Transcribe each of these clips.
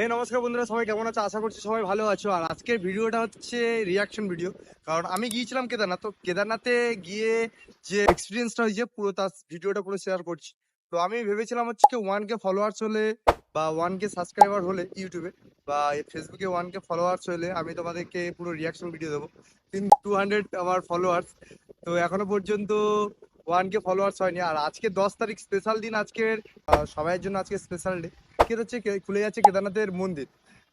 নমস্কার বন্ধুরা, সবাই কেমন আছো? আশা করছি সবাই ভালো আছো। আর আজকের ভিডিওটা হচ্ছে রিয়াকশন ভিডিও। কারণ আমি গিয়েছিলাম কেদারনাথ, তো কেদারনাথে গিয়ে যে এক্সপিরিয়েন্সটা হয়েছে পুরো তার ভিডিওটা পুরো শেয়ার করছি। তো আমি ভেবেছিলাম হচ্ছে কি 1K ফলোয়ার্স হলে বা 1K সাবস্ক্রাইবার হলে ইউটিউবে বা ফেসবুকে 1K ফলোয়ার্স হলে আমি তোমাদেরকে পুরো রিয়াকশন ভিডিও দেবো। কিন্তু 200 আমার ফলোয়ার্স, তো এখনো পর্যন্ত 1K ফলোয়ার্স হয়নি। আর আজকে 10 তারিখ স্পেশাল দিন, আজকের সবাইয়ের জন্য আজকে স্পেশাল ডে। হচ্ছে খুলে যাচ্ছে কেদারনাথের মন্দির।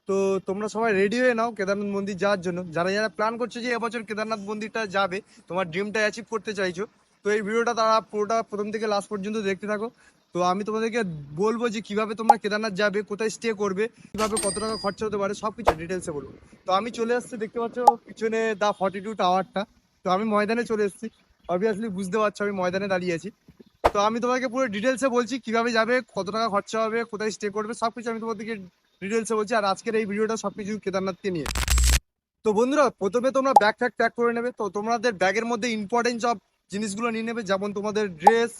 তো তোমরা সবাই রেডি হয়ে নাও কেদারনাথ মন্দির যাওয়ার জন্য। যারা যারা প্ল্যান করছো যে এবছর কেদারনাথ মন্দিরটা যাবে, তোমার ড্রিমটা অ্যাচিভ করতে চাইছো, তো এই ভিডিওটা তারা পুরোটা প্রথম থেকে লাস্ট পর্যন্ত দেখতে থাকো। তো আমি তোমাদেরকে বলবো যে কিভাবে তোমরা কেদারনাথ যাবে, কোথায় স্টে করবে, কিভাবে কত টাকা খরচা হতে পারে, সবকিছু ডিটেলসে বলবো। তো আমি চলে আসছি, দেখতে পাচ্ছ পিছনে দা 42 টাওয়ারটা। তো আমি ময়দানে চলে এসেছি, অবভিয়াসলি বুঝতে পারছো আমি ময়দানে দাঁড়িয়ে আছি। তো আমি তোমাকে পুরো ডিটেলসে বলছি কিভাবে যাবে, কত টাকা খরচা হবে, কোথায় স্টে করবে, সবকিছু আমি তোমাদেরকে ডিটেলসে বলছি। আর আজকের এই ভিডিওটা সবকিছু কেদারনাথকে নিয়ে। তো বন্ধুরা, প্রথমে তোমরা ব্যাগ ফ্যাগ প্যাক করে নেবে। তো তোমাদের ব্যাগের মধ্যে ইম্পর্টেন্ট সব জিনিসগুলো নিয়ে নেবে, যেমন তোমাদের ড্রেস,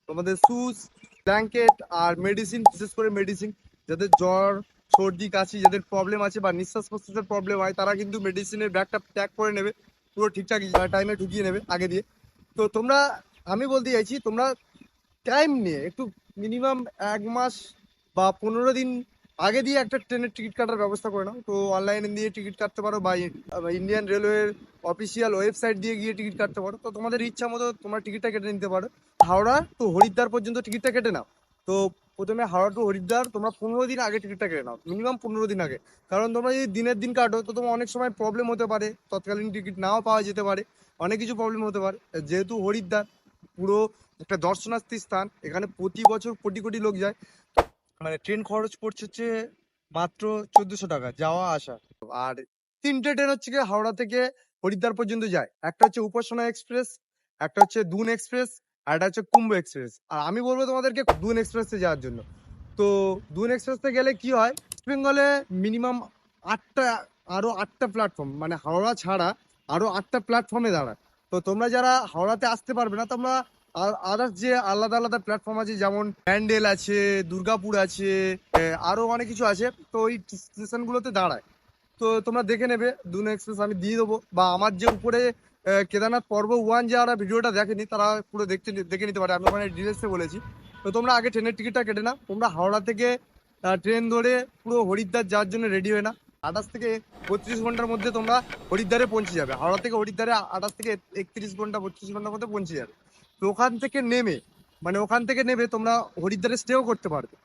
তোমাদের শুজ, ব্ল্যাঙ্কেট আর মেডিসিন। বিশেষ করে মেডিসিন, যাদের জ্বর, সর্দি, কাশি, যাদের প্রবলেম আছে বা নিঃশ্বাস প্রশ্বাসের প্রবলেম হয়, তারা কিন্তু মেডিসিনের ব্যাগটা প্যাক করে নেবে, পুরো ঠিকঠাক টাইমে ঢুকিয়ে নেবে আগে দিয়ে। তো তোমরা, আমি বলতে চাইছি তোমরা টাইম নিয়ে একটু মিনিমাম 1 মাস বা 15 দিন আগে দিয়ে একটা ট্রেনের টিকিট কাটার ব্যবস্থা করে নাও। তো অনলাইনে দিয়ে টিকিট কাটতে পারো বা ইন্ডিয়ান রেলওয়ের অফিসিয়াল ওয়েবসাইট দিয়ে গিয়ে টিকিট কাটতে পারো। তো তোমাদের ইচ্ছা মতো তোমরা টিকিটটা কেটে নিতে পারো। হাওড়া টু হরিদ্বার পর্যন্ত টিকিটটা কেটে নাও। তো প্রথমে হাওড়া টু হরিদ্বার তোমরা 15 দিন আগে টিকিটটা কেটে নাও, মিনিমাম 15 দিন আগে। কারণ তোমরা যদি দিনের দিন কাটো তো তোমার অনেক সময় প্রবলেম হতে পারে, তৎকালীন টিকিট নাও পাওয়া যেতে পারে, অনেক কিছু প্রবলেম হতে পারে। যেহেতু হরিদ্বার পুরো একটা দর্শনার্থী স্থান, এখানে প্রতি বছর কোটি কোটি লোক যায়। মানে ট্রেন খরচ পড়ছে হচ্ছে মাত্র 1400 টাকা যাওয়া আসা। আর 3টে ট্রেন হচ্ছে গিয়ে হাওড়া থেকে হরিদ্বার পর্যন্ত যায়। একটা হচ্ছে উপাসনা এক্সপ্রেস, একটা হচ্ছে দুন এক্সপ্রেস, আর একটা হচ্ছে কুম্ভ এক্সপ্রেস। আর আমি বলবো তোমাদেরকে দুন এক্সপ্রেসে যাওয়ার জন্য। তো দুন এক্সপ্রেসে গেলে কি হয়, ওয়েস্ট বেঙ্গলে মিনিমাম 8টা, আরো 8টা প্ল্যাটফর্ম, মানে হাওড়া ছাড়া আরো 8টা প্ল্যাটফর্মে দাঁড়ায়। তো তোমরা যারা হাওড়াতে আসতে পারবে না, তোমরা আর আদার্স যে আলাদা আলাদা প্ল্যাটফর্ম আছে, যেমন ব্যান্ডেল আছে, দুর্গাপুর আছে, আরো অনেক কিছু আছে, তো ওই স্টেশনগুলোতে দাঁড়ায়। তো তোমরা দেখে নেবে, দুন এক্সপ্রেস আমি দিয়ে দেবো। বা আমার যে উপরে কেদারনাথ পর্ব 1 যারা ভিডিওটা দেখেনি তারা পুরো দেখে নিতে পারে, আমি ওখানে ডিটেলসে বলেছি। তো তোমরা আগে ট্রেনের টিকিটটা কেটে নাও। তোমরা হাওড়া থেকে ট্রেন ধরে পুরো হরিদ্বার যাওয়ার জন্য রেডি হয়ে না। 28 থেকে 32 ঘন্টার মধ্যে তোমরা হরিদ্বারে পৌঁছে যাবে। হাওড়া থেকে হরিদ্বারে 28 থেকে 31 ঘন্টা 32 ঘন্টার মধ্যে পৌঁছে যাবে। তো ওখান থেকে নেমে, মানে ওখান থেকে নেমে তোমরা হরিদ্বারে স্টেও করতে পারবে।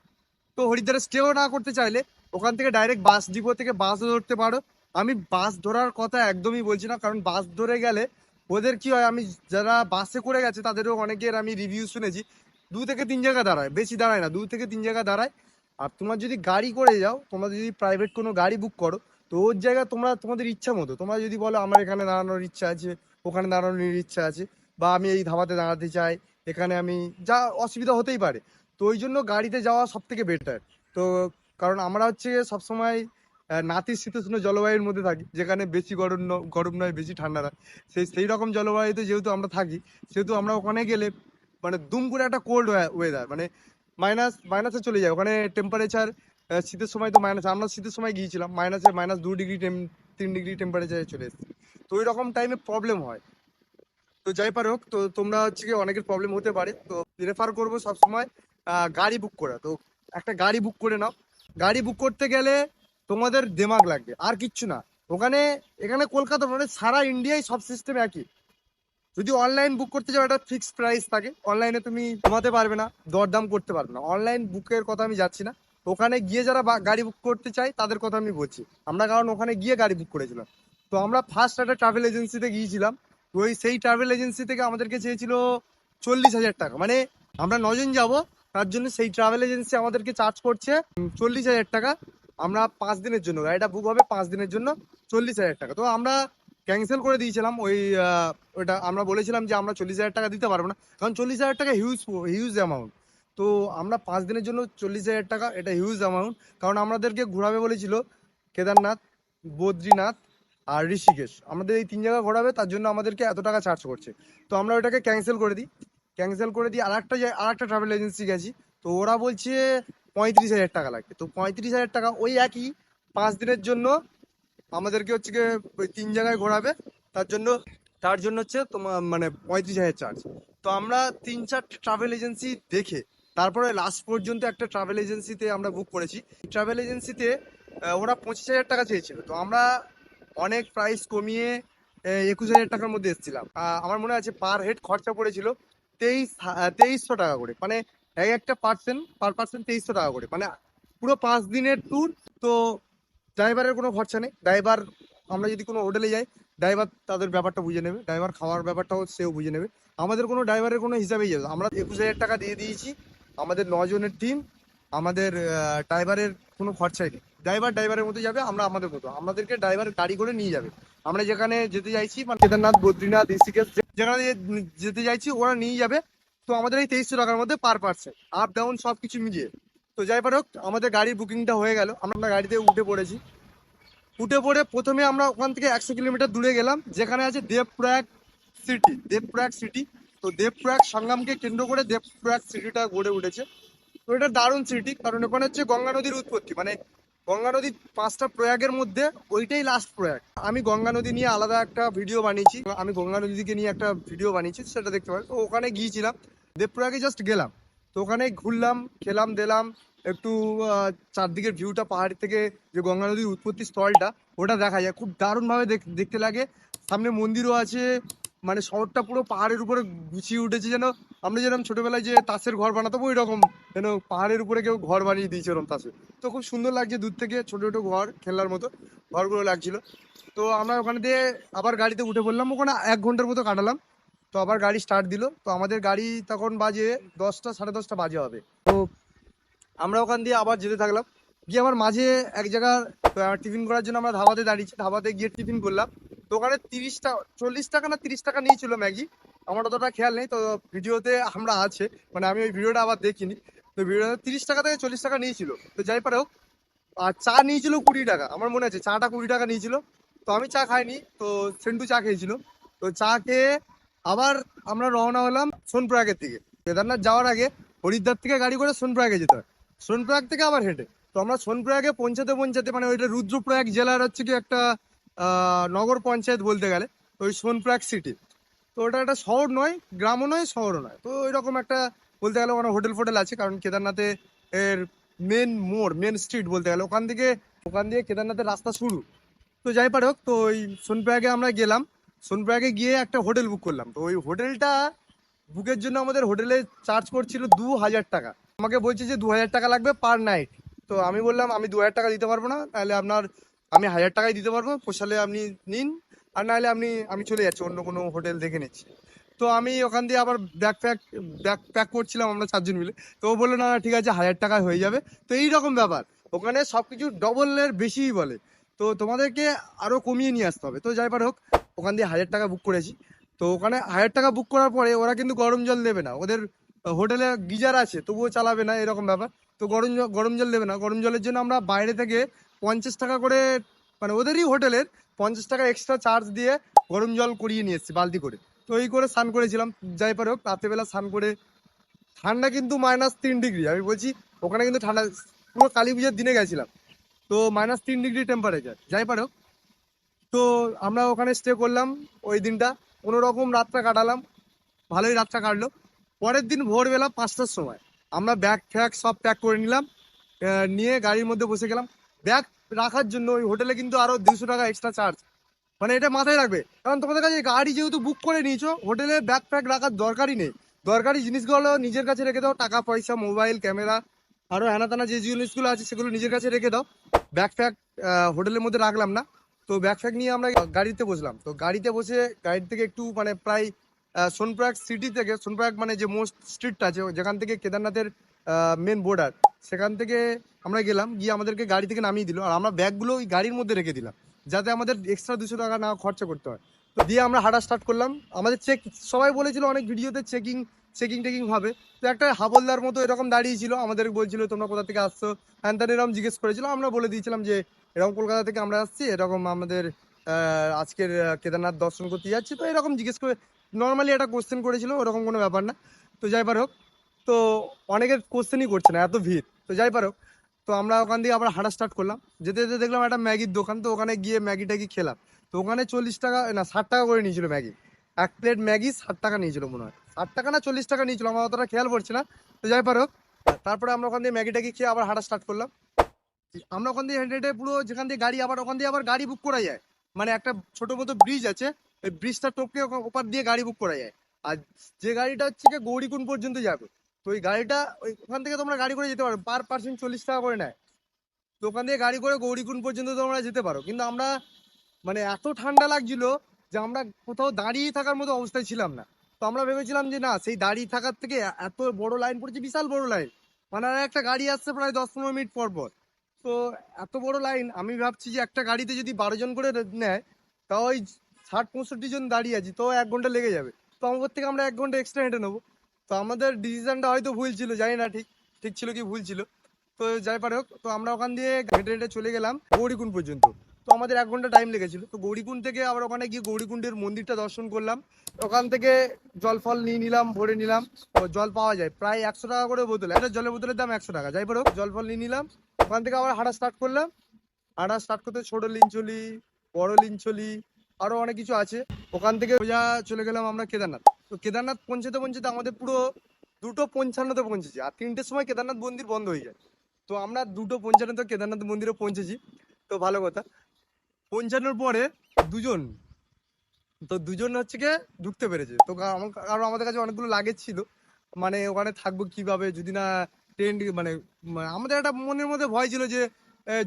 তো হরিদ্বারে স্টেও না করতে চাইলে ওখান থেকে ডাইরেক্ট বাস ডিপো থেকে বাসও ধরতে পারো। আমি বাস ধরার কথা একদমই বলছি না, কারণ বাস ধরে গেলে ওদের কি হয়, আমি যারা বাসে করে গেছে তাদেরও অনেকের আমি রিভিউ শুনেছি, 2 থেকে 3 জায়গা দাঁড়ায়, বেশি দাঁড়ায় না, 2 থেকে 3 জায়গা দাঁড়ায়। আর তোমার যদি গাড়ি করে যাও, তোমরা যদি প্রাইভেট কোনো গাড়ি বুক করো, তো ওর জায়গায় তোমরা তোমাদের ইচ্ছা মতো, তোমরা যদি বলো আমার এখানে দাঁড়ানোর ইচ্ছা আছে, ওখানে দাঁড়ানোর ইচ্ছা আছে, বা আমি এই ধাবাতে দাঁড়াতে চাই, এখানে আমি, যা অসুবিধা হতেই পারে। তো ওই জন্য গাড়িতে যাওয়া সব থেকে বেটার। তো কারণ আমরা হচ্ছে সবসময় নাতিশীতোষ্ণ জলবায়ুর মধ্যে থাকি, যেখানে বেশি গরম নয়, বেশি ঠান্ডা নয়। সেই রকম জলবায়ুতে যেহেতু আমরা থাকি, সেহেতু আমরা ওখানে গেলে মানে দুম করে একটা কোল্ড ওয়েদার, মানে মাইনাসে চলে যায় ওখানে টেম্পারেচার। শীতের সময় তো মাইনাস, আমরা শীতের সময় গিয়েছিলাম -2 ডিগ্রি 3 ডিগ্রি টেম্পারেচারে চলে এসেছি। তো ওই রকম টাইমে প্রবলেম হয়। তো যাই পার হোক, তো তোমরা হচ্ছে কি অনেকের প্রবলেম হতে পারে, তো রেফার করবো সবসময় গাড়ি বুক করা। তো একটা গাড়ি বুক করে নাও। গাড়ি বুক করতে গেলে তোমাদের দেমাগ লাগবে, আর কিচ্ছু না। ওখানে, এখানে কলকাতা মানে সারা ইন্ডিয়ায় সব সিস্টেম একই। যদি অনলাইন বুক করতে যাও, একটা ফিক্সড প্রাইস থাকে, অনলাইনে তুমি কমাতে পারবে না, দরদাম করতে পারবে না। অনলাইন বুকের কথা আমি যাচ্ছি না, ওখানে গিয়ে যারা গাড়ি বুক করতে চাই তাদের কথা আমি বলছি। আমরা কারণ ওখানে গিয়ে গাড়ি বুক করেছিলাম। তো আমরা ফার্স্ট একটা ট্রাভেল এজেন্সিতে গিয়েছিলাম। তো সেই ট্রাভেল এজেন্সি থেকে আমাদেরকে চেয়েছিল 40,000 টাকা, মানে আমরা 9 জন যাব, তার জন্য সেই ট্রাভেল এজেন্সি আমাদেরকে চার্জ করছে 40,000 টাকা। আমরা 5 দিনের জন্য, গাড়িটা বুক হবে 5 দিনের জন্য, 40,000 টাকা। তো আমরা ক্যান্সেল করে দিয়েছিলাম ওইটা। আমরা বলেছিলাম যে আমরা 40,000 টাকা দিতে পারবো না, কারণ 40,000 টাকা হিউজ হিউজ অ্যামাউন্ট। তো আমরা 5 দিনের জন্য 40,000 টাকা, এটা হিউজ অ্যামাউন্ট। কারণ আমাদেরকে ঘোরাবে বলেছিল কেদারনাথ, বদ্রীনাথ আর ঋষিকেশ, আমাদের এই 3 জায়গা ঘোরাবে, তার জন্য আমাদেরকে এত টাকা চার্জ করছে। তো আমরা ওইটাকে ক্যান্সেল করে দিই। আর একটা ট্রাভেল এজেন্সি গেছি। তো ওরা বলছে 35,000 টাকা লাগবে। তো 35,000 টাকা ওই একই 5 দিনের জন্য আমাদেরকে হচ্ছে গিয়ে ওই 3 জায়গায় ঘোরাবে। তার জন্য হচ্ছে তোমার মানে 35,000 চার্জ। তো আমরা 3-4টে ট্রাভেল এজেন্সি দেখে তারপরে লাস্ট পর্যন্ত একটা ট্রাভেল এজেন্সিতে আমরা বুক করেছি। ট্রাভেল এজেন্সিতে ওরা 25,000 টাকা চেয়েছিল, তো আমরা অনেক প্রাইস কমিয়ে 21,000 টাকার মধ্যে এসেছিলাম। আমার মনে আছে পার হেড খরচা পড়েছিল 2300 টাকা করে, মানে এক একটা পার পার্সন 2300 টাকা করে, মানে পুরো 5 দিনের ট্যুর। তো ড্রাইভারের কোনো খরচা নেই। ড্রাইভার, আমরা যদি কোনো হোটেলে যাই, ড্রাইভার তাদের ব্যাপারটা বুঝে নেবে, ড্রাইভার খাওয়ার ব্যাপারটাও সেও বুঝে নেবে। আমাদের কোনো ড্রাইভারের কোনো হিসাবেই যাবে, আমরা 21,000 টাকা দিয়ে দিয়েছি। আমাদের 9 জনের টিম, আমাদের ড্রাইভারের কোনো খরচাই নেই। ড্রাইভারের মতো যাবে, আমরা আমাদের মতো, আমাদেরকে ড্রাইভার গাড়ি করে নিয়ে যাবে। আমরা যেখানে যেতে চাইছি, মানে কেদারনাথ, বদ্রীনাথ, ঋষিকেশ, যেখানে যেতে চাইছি ওরা নিয়ে যাবে। তো আমাদের এই 2300 টাকার মধ্যে পার পার্সন, আপ ডাউন সব কিছু মিলিয়ে। তো যাই পার হোক, আমাদের গাড়ির বুকিংটা হয়ে গেল, আমরা গাড়িতে উঠে পড়েছি। উঠে পড়ে প্রথমে আমরা ওখান থেকে 100 কিলোমিটার দূরে গেলাম, যেখানে আছে দেবপ্রয়াগ সিটি। তো দেবপ্রয়াগ সঙ্গমকে কেন্দ্র করে দেবপ্রয়াগ সিটিটা গড়ে উঠেছে। তো এটা দারুণ সিটি, কারণ ওখানে হচ্ছে গঙ্গা নদীর উৎপত্তি, মানে গঙ্গা নদীর 5টা প্রয়াগের মধ্যে ওইটাই লাস্ট প্রয়াগ। আমি গঙ্গা নদী নিয়ে আলাদা একটা ভিডিও বানিয়েছি, সেটা দেখতে পারেন। তো ওখানে গিয়েছিলাম, দেবপ্রয়াগে জাস্ট গেলাম। তো ওখানে ঘুরলাম, খেলাম দিলাম একটু। চারদিকের ভিউটা পাহাড় থেকে যে গঙ্গা নদীর উৎপত্তি স্থলটা, ওটা দেখা যায়, খুব দারুণ ভাবে দেখতে লাগে। সামনে মন্দিরও আছে, মানে শহরটা পুরো পাহাড়ের উপরে গুছিয়ে উঠেছে, যেন আমরা যেরকম ছোটবেলায় যে তাসের ঘর বানাতাম ওই রকম, যেন পাহাড়ের উপরে কেউ ঘর বানিয়ে দিয়েছে ওরকম তাসে। তো খুব সুন্দর লাগছে দূর থেকে, ছোট ছোট ঘর, খেলার মতো ঘরগুলো লাগছিল। তো আমরা ওখানে দিয়ে আবার গাড়িতে উঠে পড়লাম, ওখানে 1 ঘন্টার মতো কাটালাম। তো আবার গাড়ি স্টার্ট দিল, তো আমাদের গাড়ি তখন বাজে 10টা, সাড়ে 10টা বাজে হবে। তো আমরা ওখান দিয়ে আবার যেতে থাকলাম। গিয়ে আমার মাঝে এক জায়গার টিফিন করার জন্য আমরা ধাবাতে দাঁড়িয়েছি, ধাবাতে গিয়ে টিফিন করলাম। তো ওখানে 40 টাকা না 30 টাকা নিয়েছিল ম্যাগি, আমার অতটা খেয়াল নেই। তো ভিডিওতে আমরা আছে, মানে আমি ওই ভিডিওটা আবার দেখিনি। তো ভিডিওতে 30 টাকা থেকে 40 টাকা নিয়েছিল। তো যাই পারে হোক, আর চা নিয়েছিল 20 টাকা, আমার মনে আছে চাটা 20 টাকা নিয়েছিল। তো আমি চা খাইনি, তো সেন্টু চা খেয়েছিল। তো চা খেয়ে আবার আমরা রওনা হলাম সোনপ্রয়াগের দিকে। কেদারনাথ যাওয়ার আগে হরিদ্বার থেকে গাড়ি করে সোনপ্রয়াগে যেতে হয়, সোনপ্রয়াগ থেকে আবার হেঁটে। তো আমরা সোনপ্রয়াগে পৌঁছাতে পৌঁছাতে, মানে ওইটা রুদ্রপ্রয়াগ জেলার হচ্ছে কি একটা নগর পঞ্চায়েত বলতে গেলে, ওই সোনপ্রয়াগ সিটি। তো ওটা একটা শহর নয়, গ্রামও নয়, শহরও নয়, তো এরকম একটা বলতে গেলে ওখানে হোটেল ফোটেল আছে, কারণ কেদারনাথে এর মেন স্ট্রিট বলতে গেলে ওখান দিয়ে কেদারনাথের রাস্তা শুরু। তো যাই পারে হোক, তো ওই সোনপ্রয়াগে আমরা গেলাম। সোনপ্রয়াগে গিয়ে একটা হোটেল বুক করলাম। তো ওই হোটেলটা বুকের জন্য আমাদের হোটেলে চার্জ করছিল 2,000 টাকা। আমাকে বলছে যে 2,000 টাকা লাগবে পার নাইট। তো আমি বললাম আমি 2,000 টাকা দিতে পারবো না, তাহলে আমি 1,000 টাকাই দিতে পারবো, পোষালে আপনি নিন, আর নাহলে আমি চলে যাচ্ছি, অন্য কোনো হোটেল দেখে নিচ্ছি। তো আমি ওখান দিয়ে আবার ব্যাগ প্যাক করছিলাম, আমরা 4 জন মিলে। তো ও বললো না না, ঠিক আছে, 1,000 টাকায় হয়ে যাবে। তো এইরকম ব্যাপার, ওখানে সবকিছু ডবলের বেশিই বলে। তো তোমাদেরকে আরো কমিয়ে নিয়ে আসতে হবে। তো যাই পার হোক, ওখান দিয়ে 1,000 টাকা বুক করেছি। তো ওখানে 1,000 টাকা বুক করার পরে ওরা কিন্তু গরম জল দেবে না, ওদের হোটেলে গিজার আছে তবুও চালাবে না, এরকম ব্যাপার। তো গরম জল দেবে না, গরম জলের জন্য আমরা বাইরে থেকে 50 টাকা করে, মানে ওদেরই হোটেলের 50 টাকা এক্সট্রা চার্জ দিয়ে গরম জল করিয়ে নিয়ে এসেছি বালতি করে। তো এই করে স্নান করেছিলাম। যাই পারে হোক, রাত্রেবেলা স্নান করে, ঠান্ডা কিন্তু -3 ডিগ্রি, আমি বলছি ওখানে কিন্তু ঠান্ডা, পুরো কালী পুজোর দিনে গেছিলাম। তো -3 ডিগ্রি টেম্পারেচার। যাই পারে হোক, তো আমরা ওখানে স্টে করলাম ওই দিনটা, কোনো রকম রাতটা কাটালাম, ভালোই রাতটা কাটলো। পরের দিন ভোরবেলা 5টার সময় আমরা ব্যাগ ফ্যাগ সব প্যাক করে নিলাম, নিয়ে গাড়ির মধ্যে বসে গেলাম। ব্যাগ রাখার জন্য ওই হোটেলে কিন্তু আরো 200 টাকা এক্সট্রা চার্জ, মানে এটা মাথায় রাখবে, কারণ তোমাদের কাছে গাড়ি যেহেতু বুক করে নিয়েছো, হোটেলে ব্যাগ ফ্যাগ রাখার দরকারই নেই। দরকারি জিনিসগুলো নিজের কাছে রেখে দাও, টাকা পয়সা, মোবাইল, ক্যামেরা, আরো হেনা তেনা যে জিনিসগুলো আছে সেগুলো নিজের কাছে রেখে দাও। ব্যাগ ফ্যাগ হোটেলের মধ্যে রাখলাম না। তো ব্যাগ ফ্যাগ নিয়ে আমরা গাড়িতে বসলাম। তো গাড়িতে বসে গাড়ি থেকে একটু মানে প্রায় সোনপ্রয়াগ সিটি থেকে, সোনপ্রয়াগ মানে যে মোস্ট স্ট্রিটটা আছে যেখান থেকে কেদারনাথের মেন বর্ডার, সেখান থেকে আমরা গেলাম। গিয়ে আমাদেরকে গাড়ি থেকে নামিয়ে দিল, আর আমরা ব্যাগগুলো ওই গাড়ির মধ্যে রেখে দিলাম, যাতে আমাদের এক্সট্রা 200 টাকা না খরচা করতে হয়। তো দিয়ে আমরা হাঁটা স্টার্ট করলাম। আমাদের সবাই বলেছিল অনেক ভিডিওতে চেকিং চেকিং টেকিং হবে। তো একটা হাবলদার মতো এরকম দাঁড়িয়েছিল, আমাদের বলছিল তোমরা কোথা থেকে আসছো, হ্যান ত্যান এরকম জিজ্ঞেস করেছিল। আমরা বলে দিয়েছিলাম যে এরকম কলকাতা থেকে আমরা আসছি, এরকম আমাদের আজকের কেদারনাথ দর্শন করতে যাচ্ছি। তো এরকম জিজ্ঞেস করে নর্মালি একটা কোশ্চেন করেছিল, ওরকম কোনো ব্যাপার না। তো যাই পার হোক, তো অনেকের কোশ্চেনই করছে না, এত ভিড়। তো যাই পারো, তো আমরা ওখান থেকে আবার হাঁটা স্টার্ট করলাম। যেতে যেতে দেখলাম একটা ম্যাগির দোকান, তো ওখানে গিয়ে ম্যাগি ট্যাগি খেলাম। তো ওখানে 40 টাকা না 60 টাকা করে নিয়েছিল ম্যাগি। এক প্লেট ম্যাগি 60 টাকা নিয়েছিল মনে হয়, 60 টাকা না 40 টাকা নিয়েছিল, আমার অতটা খেয়াল পড়ছে না। তো যাই পারো, তারপরে আমরা ওখান দিয়ে ম্যাগি ট্যাগি খেয়ে আবার হাঁটা স্টার্ট করলাম। আমরা ওখান দিয়ে হেঁটে হেঁটে পুরো যেখান দিয়ে গাড়ি, আবার ওখান দিয়ে আবার গাড়ি বুক করা যায়। মানে একটা ছোট মতো ব্রিজ আছে, ওই ব্রিজটা টপকে ওপার দিয়ে গাড়ি বুক করা যায়। আর যে গাড়িটা হচ্ছে গিয়ে গৌরীকুণ্ড পর্যন্ত যাবে, তো ওই গাড়িটা ওখান থেকে তোমরা গাড়ি করে যেতে পারো, পার পার্সন 40 টাকা করে নেয়। তো ওখান থেকে গাড়ি করে গৌরীকুণ্ড পর্যন্ত তোমরা যেতে পারো। কিন্তু আমরা মানে এত ঠান্ডা লাগছিল যে আমরা কোথাও দাঁড়িয়ে থাকার মতো অবস্থায় ছিলাম না। তো আমরা ভেবেছিলাম যে না, সেই দাঁড়িয়ে থাকার থেকে এত বড় লাইন পড়েছে, বিশাল বড় লাইন, মানে আর একটা গাড়ি আসছে প্রায় 10-15 মিনিট পর পর। তো এত বড় লাইন, আমি ভাবছি যে একটা গাড়িতে যদি 12 জন করে নেয়, তাও ওই 60-65 জন দাঁড়িয়ে আছি, তো 1 ঘন্টা লেগে যাবে। তো আমার থেকে আমরা 1 ঘন্টা এক্সট্রা হেঁটে নেবো। তো আমাদের ডিসিশনটা হয়তো ভুল ছিল, জানি না ঠিক ঠিক ছিল কি ভুল ছিল। তো যাই পারে হোক, তো আমরা ওখান দিয়ে হেঁটে হেঁটে চলে গেলাম গৌরীকুণ্ড পর্যন্ত। তো আমাদের 1 ঘন্টা টাইম লেগেছিল। তো গৌরীকুণ্ড থেকে আবার ওখানে গিয়ে গৌরীকুণ্ডের মন্দিরটা দর্শন করলাম। ওখান থেকে জল ফল নিয়ে নিলাম, ভরে নিলাম। তো জল পাওয়া যায় প্রায় 100 টাকা করে বোতল, একটা জলের বোতলের দাম 100 টাকা। যাই পারো, জল ফল নিয়ে নিলাম। ওখান থেকে আবার হাঁটা স্টার্ট করলাম। হাঁটা স্টার্ট করতে ছোট লিঞ্চলি, বড় লিঞ্চলি, আরো অনেক কিছু আছে। ওখান থেকে সোজা চলে গেলাম আমরা কেদারনাথ। তো কেদারনাথ পৌঁছতে পৌঁছতে আমাদের পুরো 2:55-তে পৌঁছেছি, আর 3টের সময় কেদারনাথ মন্দির বন্ধ হয়ে যায়। তো আমরা 2:55-তে কেদারনাথ মন্দিরে পৌঁছেছি। তো ভালো কথা, পৌঁছানোর পরে দুজন, তো দুজন হচ্ছে গিয়ে ঢুকতে পেরেছে। তো কারণ আমাদের কাছে অনেকগুলো লাগেজ ছিল, মানে ওখানে থাকবো কিভাবে যদি না ট্রেন, মানে আমাদের একটা মনের মধ্যে ভয় ছিল যে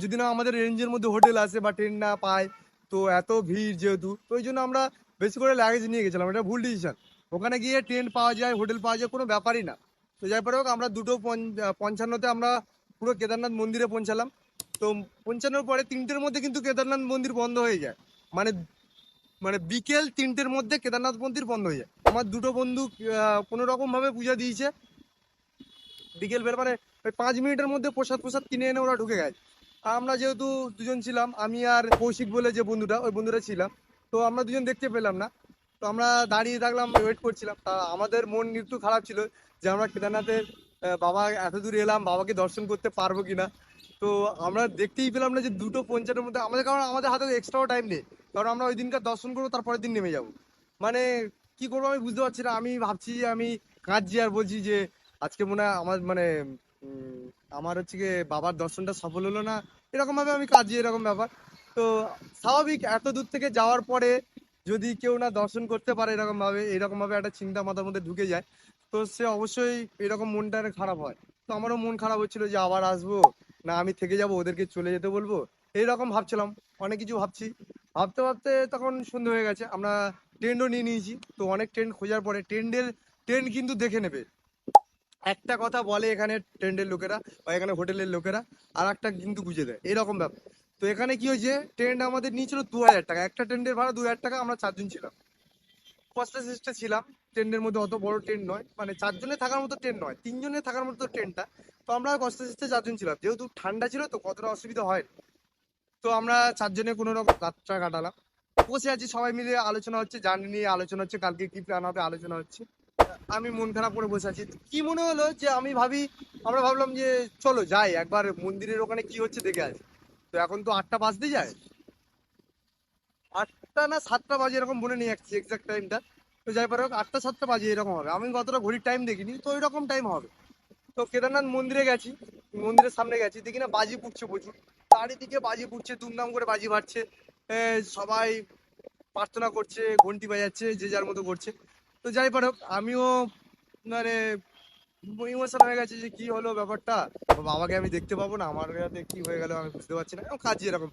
যদি না আমাদের রেঞ্জের মধ্যে হোটেল আসে বা ট্রেন না পায়। তো এত ভিড় যেহেতু, তো ওই জন্য আমরা বেশি করে লাগেজ নিয়ে গেছিলাম, এটা ভুল ডিসিশন। ওখানে গিয়ে ট্রেন পাওয়া যায়, হোটেল পাওয়া যায়, কোনো ব্যাপারই না। তো যাই পারে হোক, আমরা 2:55-তে আমরা পুরো কেদারনাথ মন্দিরে পৌঁছালাম। তো পৌঁছানোর পরে 3টের মধ্যে কিন্তু কেদারনাথ মন্দির বন্ধ হয়ে যায়। মানে মানে বিকেল 3টের মধ্যে কেদারনাথ মন্দির বন্ধ হয়ে যায়। আমার দুটো বন্ধু কোনো রকম ভাবে পূজা দিয়েছে বিকেল বেলা, মানে ওই 5 মিনিটের মধ্যে প্রসাদ প্রসাদ কিনে এনে ওরা ঢুকে গেছে। আর আমরা যেহেতু দুজন ছিলাম, আমি আর কৌশিক বলে যে বন্ধুটা, ওই বন্ধুটা ছিলাম। তো আমরা দুজন দেখতে পেলাম না। তো আমরা দাঁড়িয়ে থাকলাম, ওয়েট করছিলাম। তা আমাদের মন একটু খারাপ ছিল যে আমরা কেদারনাথের বাবা এত দূর এলাম, বাবাকে দর্শন করতে পারবো কিনা। তো আমরা দেখতেই পেলাম না যে 2:55-এর মধ্যে আমাদের, কারণ আমাদের হাতে এক্সট্রাও টাইম নেই, কারণ আমরা ওই দিনকার দর্শন করবো, তারপরের দিন নেমে যাবো। মানে কি করবো আমি বুঝতে পারছি না। আমি ভাবছি যে আমি কাঁদছি আর বলছি যে আজকে মনে হয় আমার মানে উম, আমার হচ্ছে গিয়ে বাবার দর্শনটা সফল হলো না, এরকম ভাবে আমি কাঁদছি, এরকম ব্যাপার। তো স্বাভাবিক, এত দূর থেকে যাওয়ার পরে যদি কেউ না দর্শন করতে পারে এরকম ভাবে একটা চিন্তা মাথার মধ্যে ঢুকে যায়, তো সে অবশ্যই এরকম মনটা খারাপ হয়। তো আমারও মন খারাপ হচ্ছিল যে আবার আসবো না আমি থেকে যাব, ওদেরকে চলে যেতে বলবো, এইরকম ভাবছিলাম। অনেক কিছু ভাবছি, ভাবতে ভাবতে তখন সন্ধ্যে হয়ে গেছে। আমরা টেন্টও নিয়ে নিয়েছি। তো অনেক টেন্ট খোঁজার পরে টেন্ট কিন্তু দেখে নেবে। একটা কথা বলে এখানে টেন্টের লোকেরা বা এখানে হোটেলের লোকেরা, আর একটা কিন্তু বুঝে দেয়, এরকম ব্যাপার। তো এখানে কি হয়েছে, টেন্ট আমাদের নিয়েছিল 2000 টাকা, একটা টেন্টের ভাড়া 2000 টাকা। আমরা 4 জন ছিলাম, কস্টা সিস্টে ছিলাম। টেন্টের মধ্যে অত বড় টেন্ট নয়, মানে 4 জনে থাকার মতো টেন্ট নয়, 3 জনে থাকার মতো টেন্টটা। তো আমরা কস্টা সিস্টে 4 জন ছিলাম, যেহেতু ঠান্ডা ছিল তো কতটা অসুবিধা হয়। তো আমরা 4 জনে কোনো রকম রাতটা কাটালাম। বসে আছি, সবাই মিলে আলোচনা হচ্ছে, জার্নি নিয়ে আলোচনা হচ্ছে, কালকে কি প্ল্যান হবে আলোচনা হচ্ছে। আমি মন খারাপ করে বসে আছি। কি মনে হলো যে আমরা ভাবলাম যে চলো যাই একবার মন্দিরের ওখানে কি হচ্ছে দেখে আসি। তো এখন তো 8টা বাজতে যায়, 8টা না 7টা বাজে এরকম, মনে নেই এক্সাক্ট টাইমটা। তো যাই পারে হোক, 8টা 7টা বাজে এরকম হবে, আমি কতটা ঘড়ির টাইম দেখিনি, তো এরকম টাইম হবে। তো কেদারনাথ মন্দিরে গেছি, মন্দিরের সামনে গেছি, দেখি না বাজি ফুটছে প্রচুর, চারিদিকে বাজি ফুটছে, দুমদাম করে বাজি ফাটছে। সবাই প্রার্থনা করছে, ঘন্টি বাজাচ্ছে, যে যার মতো করছে। তো যাই পারে হোক, আমিও মানে ইমোশন হয়ে গেছে যে কি হলো ব্যাপারটা, বাবাকে আমি দেখতে পাবো না, আমার সাথে কি হয়ে গেল আমি বুঝতে পারছি না, এরকম কাজ এরকম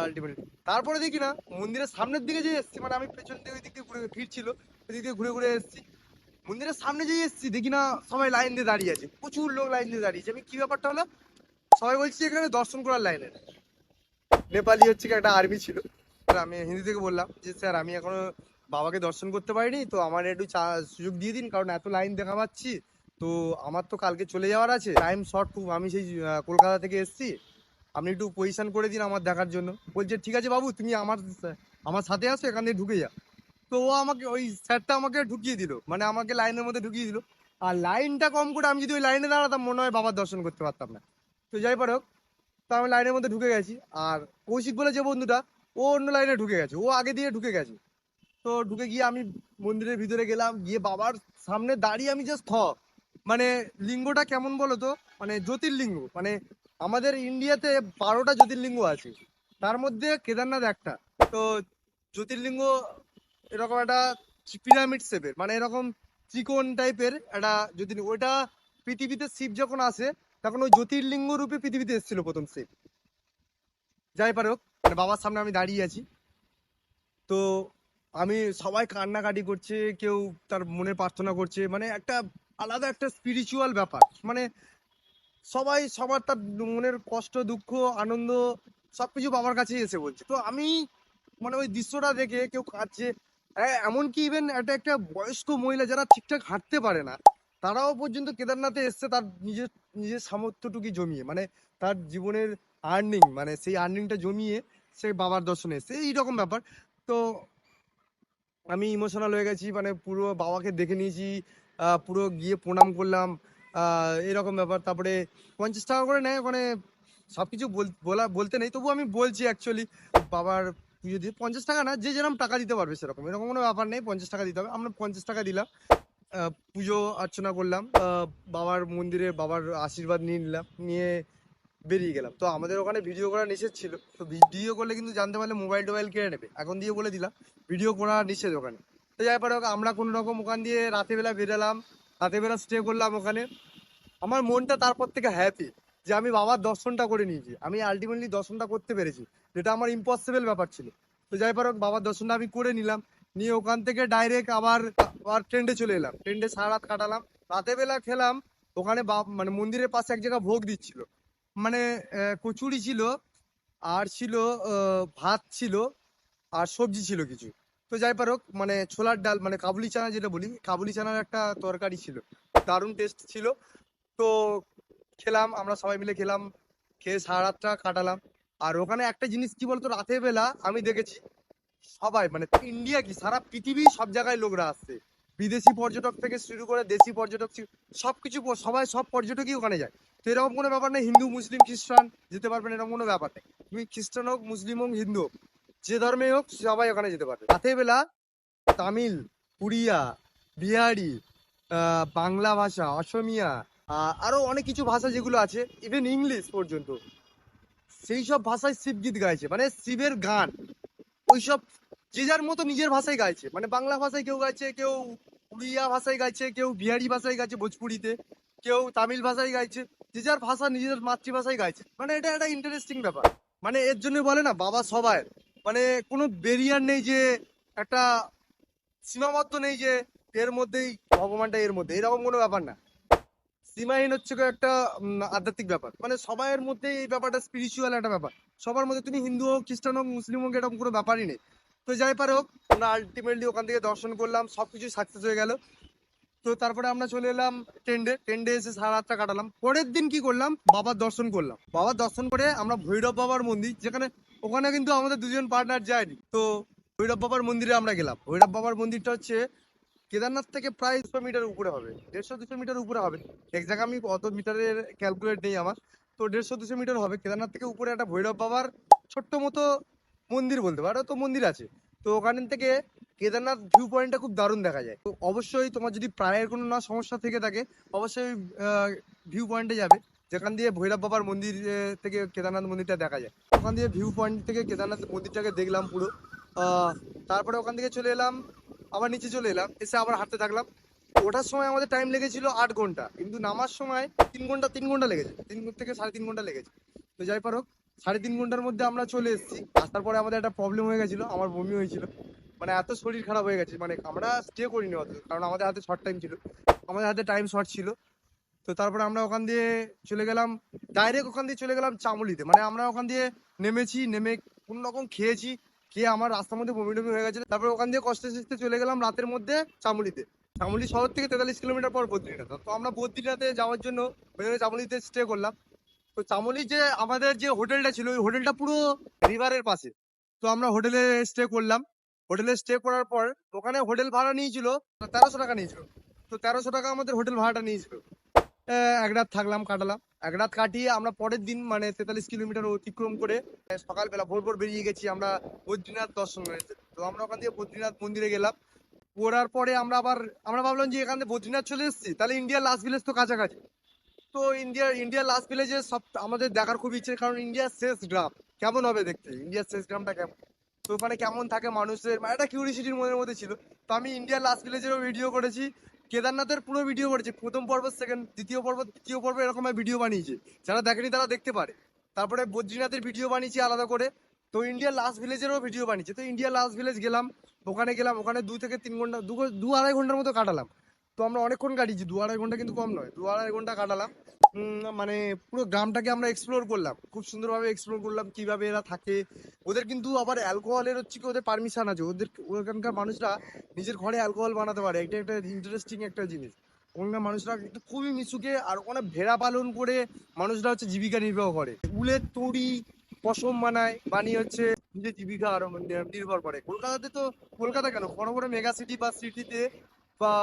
আলটিমেটলি। তারপরে দেখি না মন্দিরের সামনের দিকে যে এসছি, মানে আমি পেছন দিকে ওই দিক দিয়ে ঘুরে ভিড় ছিল, ওই দিক দিয়ে ঘুরে ঘুরে এসছি। মন্দিরের সামনে যে এসছি দেখি না সবাই লাইন দিয়ে দাঁড়িয়ে আছে, প্রচুর লোক লাইন দিয়ে দাঁড়িয়েছে। আমি কি ব্যাপারটা হলো, সবাই বলছি এখানে দর্শন করার লাইনে। নেপালি হচ্ছে কি একটা আর্মি ছিল। আর আমি হিন্দি থেকে বললাম যে স্যার আমি এখনো বাবাকে দর্শন করতে পারিনি, তো আমার একটু সুযোগ দিয়ে দিন, কারণ এত লাইন দেখা পাচ্ছি। তো আমার তো কালকে চলে যাওয়ার আছে, টাইম শর্ট খুব, আমি সেই কলকাতা থেকে এসেছি, আপনি একটু পজিশন করে দিন আমার দেখার জন্য। বলছে ঠিক আছে বাবু, তুমি আমার আমার সাথে আসো, এখান থেকে ঢুকে যা। তো ও আমাকে, ওই স্যারটা আমাকে ঢুকিয়ে দিল, মানে আমাকে লাইনের মধ্যে ঢুকিয়ে দিল। আর লাইনটা কম করে আমি যদি ওই লাইনে দাঁড়াতাম, মনে হয় বাবার দর্শন করতে পারতাম না। তো যাই পারো, তো আমি লাইনের মধ্যে ঢুকে গেছি। আর কৌশিক বলে যে বন্ধুটা, ও অন্য লাইনে ঢুকে গেছে, ও আগে দিয়ে ঢুকে গেছে। তো ঢুকে গিয়ে আমি মন্দিরের ভিতরে গেলাম, গিয়ে বাবার সামনে দাঁড়িয়ে আমি জাস্ট মানে লিঙ্গটা কেমন বলো তো, মানে জ্যোতির্লিঙ্গ, মানে আমাদের ইন্ডিয়াতে 12টা জ্যোতির্লিঙ্গ আছে, তার মধ্যে কেদারনাথ একটা। তো জ্যোতির্লিঙ্গ এরকম একটা পিরামিড শেপের, মানে এরকম ত্রিকোণ টাইপের একটা জ্যোতির্লিঙ্গ। ওইটা পৃথিবীতে শিব যখন আসে তখন ওই জ্যোতির্লিঙ্গ রূপে পৃথিবীতে এসেছিল প্রথম শিব। যাই পারে হোক, মানে বাবার সামনে আমি দাঁড়িয়ে আছি। তো আমি, সবাই কান্নাকাটি করছে, কেউ তার মনে প্রার্থনা করছে, মানে একটা আলাদা একটা স্পিরিচুয়াল ব্যাপার। মানে সবাই সবার তার মনের কষ্ট, দুঃখ, আনন্দ সবকিছু বাবার কাছেই এসে বলছে। তো আমি, মানে ওই দৃশ্যটা দেখে কেউ কাঁদছে, এমনকি ইভেন একটা একটা বয়স্ক মহিলা যারা ঠিকঠাক হাঁটতে পারে না, তারাও পর্যন্ত কেদারনাথে এসছে তার নিজের নিজের সামর্থ্যটুকু জমিয়ে, মানে তার জীবনের আর্নিং, মানে সেই আর্নিংটা জমিয়ে সে বাবার দর্শনে এসছে, এইরকম ব্যাপার। তো আমি ইমোশনাল হয়ে গেছি, মানে পুরো বাবাকে দেখে নিয়েছি, পুরো গিয়ে প্রণাম করলাম, এরকম ব্যাপার। তারপরে 50 টাকা করে নেয় ওখানে, সবকিছু বলতে নেই, তবু আমি বলছি অ্যাকচুয়ালি বাবার পুজো দিয়ে 50 টাকা না, যে যেরকম টাকা দিতে পারবে সেরকম, এরকম কোনো ব্যাপার নেই, 50 টাকা দিতে হবে। আমরা 50 টাকা দিলাম, পুজো অর্চনা করলাম, বাবার মন্দিরে বাবার আশীর্বাদ নিয়ে নিলাম, নিয়ে বেরিয়ে গেলাম। তো আমাদের ওখানে ভিডিও করা নিষেধ ছিল, তো ভিডিও করলে কিন্তু জানতে পারলে মোবাইল টোবাইল কেড়ে নেবে, এখন দিয়ে বলে দিলাম ভিডিও করা নিষেধ ওখানে। তো যাই পারে হোক, আমরা কোনো রকম ওখান দিয়ে রাতের বেলা বেরালাম, রাতের বেলা স্টে করলাম ওখানে। আমার মনটা তারপর থেকে হ্যাপি যে আমি বাবার দর্শনটা করে নিয়েছি, আমি আলটিমেটলি দর্শনটা করতে পেরেছি, যেটা আমার ইম্পসিবল ব্যাপার ছিল। তো যাই পারে হোক, বাবার দর্শনটা আমি করে নিলাম, নিয়ে ওখান থেকে ডাইরেক্ট আবার আবার ট্রেন্ডে চলে এলাম, ট্রেন্ডে সারা রাত কাটালাম। রাতের বেলা খেলাম ওখানে, মানে মন্দিরের পাশে এক জায়গায় ভোগ দিচ্ছিল, মানে কচুরি ছিল, আর ছিল ভাত ছিল, আর সবজি ছিল কিছু। তো যাই পারোক, মানে ছোলার ডাল, মানে কাবুলি চানা যেটা বলি, কাবুলি চানার একটা তরকারি ছিল, দারুণ টেস্ট ছিল। তো খেলাম, আমরা সবাই মিলে খেলাম, খেয়ে সারা রাতটা কাটালাম। আর ওখানে একটা জিনিস কি বলতো, রাতের বেলা আমি দেখেছি সবাই, মানে ইন্ডিয়া কি সারা পৃথিবী সব জায়গায় লোকরা আসছে, বিদেশি পর্যটক থেকে শুরু করে দেশি পর্যটক, সবকিছু সবাই, সব পর্যটকই ওখানে যায়। তো এরকম কোনো ব্যাপার নেই হিন্দু মুসলিম খ্রিস্টান যেতে পারবেন, এরকম কোনো ব্যাপার নেই। তুমি খ্রিস্টান হোক, মুসলিম হোক, হিন্দু হোক, যে ধর্মে হোক, সবাই ওখানে যেতে পারবে। রাতের বেলা তামিল, উড়িয়া, বিহারি, বাংলা ভাষা, অসমিয়া, আরো অনেক কিছু ভাষা যেগুলো আছে, ইভেন ইংলিশ পর্যন্ত, সেই সব ভাষায় শিব গীত গাইছে, মানে শিবের গান। ওইসব যে যার মতো নিজের ভাষায় গাইছে, মানে বাংলা ভাষায় কেউ গাইছে, কেউ উড়িয়া ভাষায় গাইছে, কেউ বিহারি ভাষায় গাইছে ভোজপুরিতে, কেউ তামিল ভাষায় গাইছে, যে যার ভাষা নিজের মাতৃভাষায় গাইছে। মানে এটা একটা ইন্টারেস্টিং ব্যাপার। মানে এর জন্য বলে না বাবা সবাই, মানে কোনো ব্যারিয়ার নেই, যে একটা সীমাবদ্ধ নেই যে এর মধ্যেই ভগবানটা, এর মধ্যে এরকম কোনো ব্যাপার না। সীমাহীন হচ্ছে গিয়ে একটা আধ্যাত্মিক ব্যাপার, মানে সবার মধ্যে এই ব্যাপারটা স্পিরিচুয়াল একটা ব্যাপার। সবার মধ্যে, তুমি হিন্দু হোক, খ্রিস্টান হোক, মুসলিম হোক, এরকম কোনো ব্যাপারই নেই। তো যাই পারে হোক, আমরা আলটিমেটলি ওখান থেকে দর্শন করলাম, সবকিছু সাকসেস হয়ে গেল। তো তারপরে আমরা চলে এলাম টেন্ডে, টেন্ডে এসে সারা রাতটা কাটালাম। পরের দিন কি করলাম, বাবার দর্শন করলাম। বাবার দর্শন করে আমরা ভৈরব বাবার মন্দির, যেখানে ওখানে কিন্তু আমাদের দুজন পার্টনার যায়নি, তো ভৈরব বাবার মন্দিরে আমরা গেলাম। ভৈরব বাবার মন্দিরটা হচ্ছে কেদারনাথ থেকে প্রায় 100 মিটার উপরে হবে, 150-200 মিটার উপরে হবে। এক জায়গায় আমি অত মিটারের ক্যালকুলেট নেই আমার, তো 150-200 মিটার হবে। কেদারনাথ থেকে উপরে একটা ভৈরব বাবার ছোট্ট মতো মন্দির বলতে পারো, তো মন্দির আছে। তো ওখান থেকে কেদারনাথ ভিউ পয়েন্টটা খুব দারুণ দেখা যায়। তো অবশ্যই তোমার যদি প্রায়ের কোনো না সমস্যা থেকে থাকে, অবশ্যই ভিউ পয়েন্টে যাবে, যেখান দিয়ে ভৈরব বাবার মন্দির থেকে কেদারনাথ মন্দিরটা দেখা যায়। ওখান দিয়ে ভিউ পয়েন্ট থেকে কেদারনাথ মন্দিরটাকে দেখলাম পুরো। তারপরে ওখান থেকে চলে এলাম, আবার নিচে চলে এলাম, এসে আবার হাঁটতে থাকলাম। ওঠার সময় আমাদের টাইম লেগেছিল 8 ঘন্টা, কিন্তু নামার সময় 3 ঘন্টা লেগেছে, 3 থেকে 3.5 ঘন্টা লেগেছে। তো যাই পারো, 3.5 ঘন্টার মধ্যে আমরা চলে এসেছি। আসার পরে আমাদের একটা প্রবলেম হয়ে গেছিল, আমার বমি হয়েছিল, মানে এত শরীর খারাপ হয়ে গেছে। মানে আমরা স্টে করিনি অত, কারণ আমাদের হাতে শর্ট টাইম ছিল, আমাদের হাতে টাইম শর্ট ছিল। তো তারপরে আমরা ওখান দিয়ে চলে গেলাম, ডাইরেক্ট ওখান দিয়ে চলে গেলাম চামুলিতে। মানে আমরা ওখান দিয়ে নেমেছি, নেমে কোন রকম খেয়েছি, খেয়ে আমার রাস্তার মধ্যে বমি টমি হয়ে গেছে। তারপরে ওখান দিয়ে কষ্টে সৃষ্টে চলে গেলাম রাতের মধ্যে চামুলিতে। চামুলি শহর থেকে 43 কিলোমিটার পর বদ্রীনাথ। তো আমরা বদ্রীনাথে যাওয়ার জন্য ওখানে চামুলিতে স্টে করলাম। তো চামুলি যে আমাদের যে হোটেলটা ছিল, ওই হোটেলটা পুরো রিভারের পাশে। তো আমরা হোটেলে স্টে করলাম। হোটেলে স্টে করার পর ওখানে হোটেল ভাড়া নিয়েছিল 1300 টাকা নিয়েছিল। তো 1300 টাকা আমাদের হোটেল ভাড়াটা নিয়েছিল। এক রাত থাকলাম, কাটালাম। এক রাত কাটিয়ে আমরা পরের দিন মানে 43 কিলোমিটার অতিক্রম করে সকালবেলা ভোর ভোর বেরিয়ে গেছি আমরা বদ্রীনাথ দর্শন করতে। তো আমরা ওখান থেকে বদ্রীনাথ মন্দিরে গেলাম। ঘোরার পরে আমরা ভাবলাম যে এখান থেকে বদ্রীনাথ চলে এসেছি, তাহলে ইন্ডিয়ার লাস্ট ভিলেজ তো কাছাকাছি। তো ইন্ডিয়ার লাস্ট ভিলেজে সব আমাদের দেখার খুব ইচ্ছে, কারণ ইন্ডিয়ার শেষ গ্রাম কেমন হবে দেখতে, ইন্ডিয়ার শেষ গ্রামটা কেমন, তো ওখানে কেমন থাকে মানুষের, মানে একটা কিউরিসিটির মনের মধ্যে ছিল। তো আমি ইন্ডিয়ার লাস্ট ভিলেজেরও ভিডিও করেছি, কেদারনাথের পুরো ভিডিও করেছি, প্রথম পর্ব, সেকেন্ড, দ্বিতীয় পর্ব, তৃতীয় পর্ব, এরকম ভিডিও বানিয়েছি, যারা দেখেনি তারা দেখতে পারে। তারপরে বদ্রীনাথের ভিডিও বানিয়েছি আলাদা করে। তো ইন্ডিয়ার লাস্ট ভিলেজেরও ভিডিও বানিয়েছি। তো ইন্ডিয়ার লাস্ট ভিলেজ গেলাম, ওখানে 2 থেকে 3 ঘন্টা, 2-2.5 ঘন্টার মতো কাটালাম। তো আমরা অনেকক্ষণ কাটিয়েছি, 2-2.5 ঘন্টা কিন্তু কম নয়, 2-2.5 ঘন্টা কাটালাম। মানে পুরো গ্রামটাকে আমরা এক্সপ্লোর করলাম, খুব সুন্দরভাবে এক্সপ্লোর করলাম কিভাবে এরা থাকে। ওদের কিন্তু আবার অ্যালকোহলের হচ্ছে কি, ওদের পারমিশন আছে, ওখানকার মানুষরা নিজের ঘরে অ্যালকোহল বানাতে পারে, এটা একটা ইন্টারেস্টিং একটা জিনিস। ওখানকার মানুষরা কিন্তু খুবই মিশুকে, আর ওখানে ভেড়া পালন করে মানুষরা হচ্ছে জীবিকা নির্বাহ করে, উলের তৈরি পশম বানিয়ে হচ্ছে নিজের জীবিকা আরো নির্ভর করে। কলকাতাতে তো, কলকাতা কেন, বড় বড় মেগা সিটি বা সিটিতে বা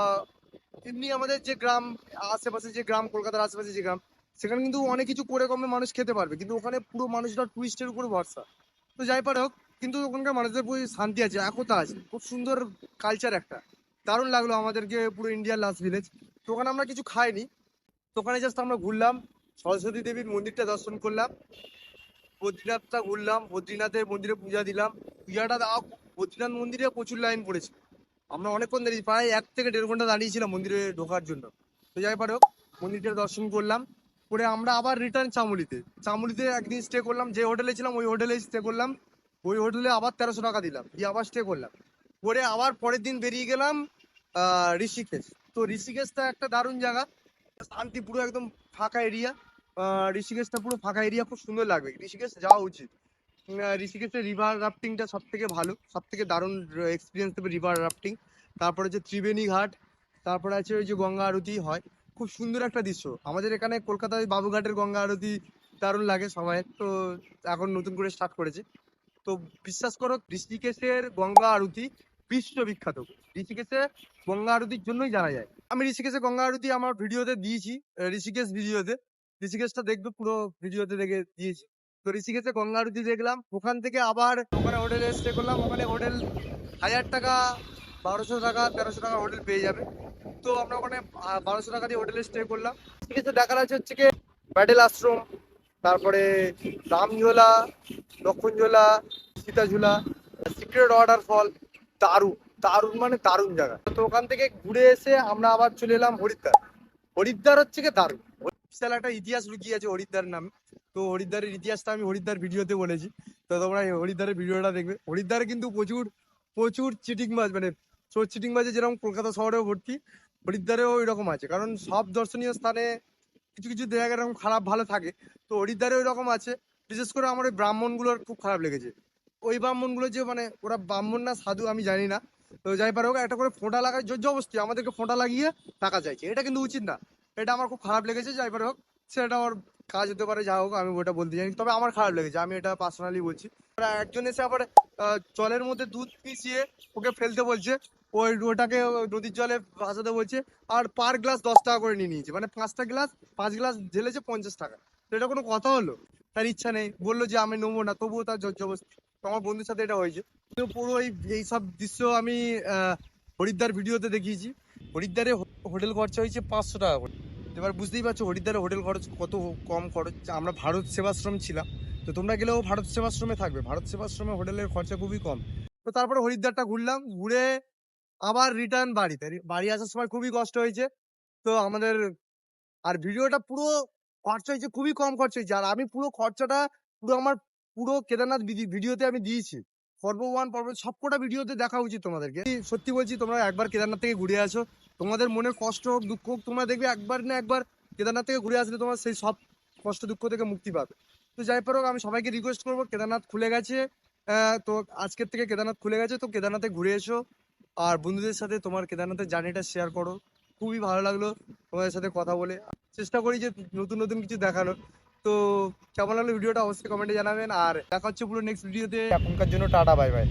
এমনি আমাদের যে গ্রাম, আশেপাশে যে গ্রাম, কলকাতার আশেপাশে যে গ্রাম, সেখানে কিন্তু অনেক কিছু করে কমে মানুষ খেতে পারবে, কিন্তু ওখানে পুরো মানুষরা টুরিস্টের উপর ভরসা। তো যাই পারে হোক, কিন্তু ওখানকার মানুষদের পুরো শান্তি আছে, একতা আছে, খুব সুন্দর কালচার একটা। দারুণ লাগলো আমাদেরকে পুরো ইন্ডিয়ার লাস্ট ভিলেজ। তো ওখানে আমরা কিছু খাইনি, তো ওখানে জাস্ট আমরা ঘুরলাম, সরস্বতী দেবীর মন্দিরটা দর্শন করলাম, বদ্রীনাথটা ঘুরলাম, বদ্রীনাথের মন্দিরে পূজা দিলাম। পূজাটা দেওয়া, বদ্রীনাথ মন্দিরে প্রচুর লাইন পড়েছে, আমরা অনেকক্ষণ দাঁড়িয়ে, প্রায় 1 থেকে 1.5 ঘন্টা দাঁড়িয়েছিলাম মন্দিরে ঢোকার জন্য। তো যাই পারে হোক, মন্দিরটা দর্শন করলাম, করে আমরা আবার রিটার্ন চামুলিতে একদিন স্টে করলাম, যে হোটেলে ছিলাম ওই হোটেলে স্টে করলাম। ওই হোটেলে আবার 1300 টাকা দিলাম, দিয়ে আবার স্টে করলাম, করে আবার পরের দিন বেরিয়ে গেলাম ঋষিকেশ। তো ঋষিকেশটা একটা দারুণ জায়গা, শান্তি, পুরো একদম ফাঁকা এরিয়া। ঋষিকেশটা পুরো ফাঁকা এরিয়া, খুব সুন্দর লাগবে, ঋষিকেশ যাওয়া উচিত। ঋষিকেশের রিভার রাফটিংটা সব থেকে ভালো, সব থেকে দারুণ এক্সপিরিয়েন্স দেবে রিভার রাফটিং। তারপরে হচ্ছে ত্রিবেণী ঘাট, তারপরে আছে ওই যে গঙ্গা আরতি হয়, খুব সুন্দর একটা দৃশ্য। আমাদের এখানে কলকাতায় বাবুঘাটের গঙ্গা আরতি দারুণ লাগে সবাই, তো এখন নতুন করে স্টার্ট করেছে। তো বিশ্বাস করো, ঋষিকেশের গঙ্গা আরতি বিশ্ববিখ্যাত, ঋষিকেশে গঙ্গা আরতির জন্যই জানা যায়। আমি ঋষিকেশে গঙ্গা আরতি আমার ভিডিওতে দিয়েছি, ঋষিকেশ ভিডিওতে, ঋষিকেশটা দেখবে, পুরো ভিডিওতে দেখে দিয়েছি। তো ঋষিকেশে গঙ্গা আরতি দেখলাম, ওখান থেকে আবার ওখানে হোটেলে স্টে করলাম, ওখানে হোটেল 1000 টাকা, 1200 টাকা, 1300 টাকা হোটেল পেয়ে যাবে। তো আমরা ওখানে 1200 টাকা দিয়ে হোটেলে স্টে করলাম। ঋষিকেশে দেখার আছে হচ্ছে কি প্যাটেল আশ্রম, তারপরে রামঝোলা, লক্ষণঝোলা, সীতাঝুলা, সিক্রেট ওয়াটারফল, দারুণ দারুণ মানে দারুণ জায়গা। তো ওখান থেকে ঘুরে এসে আমরা আবার চলে এলাম হরিদ্বার। হরিদ্বার হচ্ছে কি দারুণ, বিশাল একটা ইতিহাস লুকিয়ে আছে হরিদ্বার নামে। তো হরিদ্বারের ইতিহাসটা আমি হরিদ্বার ভিডিওতে বলেছি, তো তোমরা এই হরিদ্বারের ভিডিওটা দেখবে। হরিদ্বারে কিন্তু প্রচুর প্রচুর চিটিংবাজ, মানে চোর চিটিংবাজে যেরকম কলকাতা শহরেও ভর্তি, হরিদ্বারেও ওই রকম আছে, কারণ সব দর্শনীয় স্থানে কিছু কিছু জায়গা এরকম খারাপ ভালো থাকে। তো হরিদ্বারে ওই রকম আছে। বিশেষ করে আমার ওই ব্রাহ্মণগুলোর খুব খারাপ লেগেছে, ওই ব্রাহ্মণগুলো যে, মানে ওরা ব্রাহ্মণ না সাধু আমি জানি না। তো যাই পারে হোক, একটা করে ফোঁটা লাগায় জবরদস্তি আমাদেরকে ফোঁটা লাগিয়ে টাকা চাইছে, এটা কিন্তু উচিত না, এটা আমার খুব খারাপ লেগেছে। যাই পারে হোক, সেটা আমার কাজ হতে পারে, যা হোক, আমি ওটা বলতে চাই, তবে আমার খারাপ লেগেছে, আমি এটা পার্সোনালি বলছি। একজন এসে আবার জলের মধ্যে দুধ মিশিয়ে ওকে ফেলতে বলছে, ওটাকে নদীর জলে ভাসাতে বলছে, আর পার গ্লাস 10 টাকা করে নিয়ে নিয়েছে, মানে 5টা গ্লাস, 5 গ্লাস ঢেলেছে 50 টাকা। তো এটা কোনো কথা হলো? তার ইচ্ছা নেই, বললো যে আমি নেবো না, তবুও তার জোর জবরদস্তি। তো আমার বন্ধুর সাথে এটা হয়েছে। তো পুরো এই সব দৃশ্য আমি হরিদ্বার ভিডিওতে দেখিয়েছি। হরিদ্বারে হোটেল খরচা হয়েছে 500 টাকা করে। এবার বুঝতেই পারছো হরিদ্বারে হোটেল খরচ কত কম খরচ। আমরা ভারত সেবাশ্রম ছিলাম, তো তোমরা গেলেও ভারত সেবাশ্রমে থাকবে, ভারত সেবাশ্রমে হোটেলের খরচা খুবই কম। তো তারপরে হরিদ্বারটা ঘুরলাম, ঘুরে আবার রিটার্ন বাড়ি আসার সময় খুবই কষ্ট হয়েছে। তো আমাদের, আর ভিডিওটা পুরো খরচা হয়েছে, খুবই কম খরচা হয়েছে, আর আমি পুরো খরচাটা আমার পুরো কেদারনাথ ভিডিওতে আমি দিয়েছি, পর্ব 1 পর্ব সবকটা ভিডিওতে দেখা উচিত তোমাদেরকে। সত্যি বলছি, তোমরা একবার কেদারনাথ থেকে ঘুরে আসো, তোমাদের মনে কষ্ট হোক দুঃখ হোক, তোমরা দেখবে একবার না একবার কেদারনাথ থেকে ঘুরে আসলে তোমার সেই সব কষ্ট দুঃখ থেকে মুক্তি পাবে। তো যাই পারো, আমি সবাইকে রিকোয়েস্ট করবো, কেদারনাথ খুলে গেছে, তো আজকের থেকে কেদারনাথ খুলে গেছে, তো কেদারনাথে ঘুরে এসো, আর বন্ধুদের সাথে তোমার কেদারনাথের জার্নিটা শেয়ার করো। খুবই ভালো লাগলো তোমাদের সাথে কথা বলে, চেষ্টা করি যে নতুন নতুন কিছু দেখানোর। তো কেমন লাগলো ভিডিওটা অবশ্যই কমেন্টে জানাবেন, আর দেখা হচ্ছে পুরো নেক্সট ভিডিওতে। এখনকার জন্য টাটা, বাই বাই।